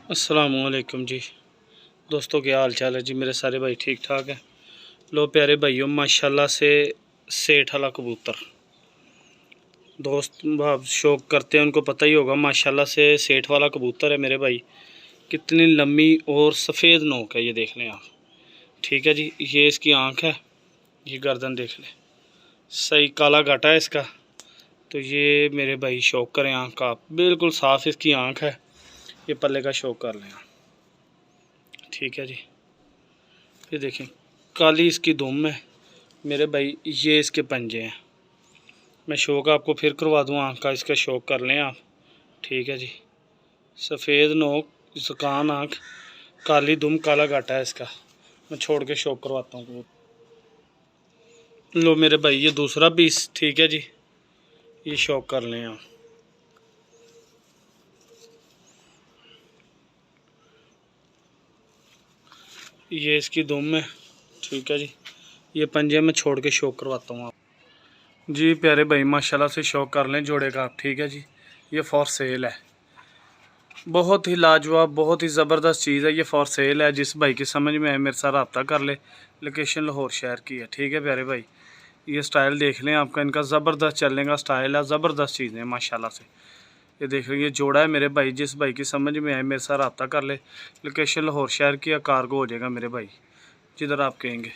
अस्सलामुअलैकुम जी दोस्तों, क्या हाल चाल है जी। मेरे सारे भाई ठीक ठाक हैं। लो प्यारे भाइयों, माशाल्लाह से सेठ वाला कबूतर दोस्त भाव शौक करते हैं, उनको पता ही होगा। माशाल्लाह से सेठ वाला कबूतर है मेरे भाई। कितनी लंबी और सफ़ेद नोक है, ये देख लें आप। ठीक है जी, ये इसकी आँख है, ये गर्दन देख लें, सही काला घाटा है इसका। तो ये मेरे भाई शौक करें आँख का, बिल्कुल साफ़ इसकी आँख है। ये पल्ले का शौक कर लें। ठीक है जी, ये देखें काली इसकी दुम है मेरे भाई, ये इसके पंजे हैं। मैं शौक आपको फिर करवा दूँ आँख का, इसका शौक कर लें आप। ठीक है जी, सफ़ेद नोक, ज़ुकान आँख, काली दुम, काला घाटा है इसका। मैं छोड़ के शौक करवाता हूँ। लो मेरे भाई, ये दूसरा पीस। ठीक है जी, ये शौक कर लें आप। ये इसकी दुम है। ठीक है जी, ये पंजे में छोड़ के शौक करवाता हूँ आप जी। प्यारे भाई माशाल्लाह से शौक कर लें जोड़े का आप। ठीक है जी, ये फॉर सेल है, बहुत ही लाजवाब, बहुत ही ज़बरदस्त चीज़ है। ये फॉर सेल है, जिस भाई की समझ में आए मेरे साथ रब्ता कर ले। लोकेशन लाहौर शहर की है। ठीक है प्यारे भाई, ये स्टाइल देख लें आपका, इनका ज़बरदस्त चलने का स्टाइल है, ज़बरदस्त चीज़ें हैं माशाल्लाह से। ये देख लें, ये जोड़ा है मेरे भाई, जिस भाई की समझ में आए मेरे साथ रब्ता कर ले। लोकेशन लाहौर शहर की है, कार्गो हो जाएगा मेरे भाई, जिधर आप कहेंगे।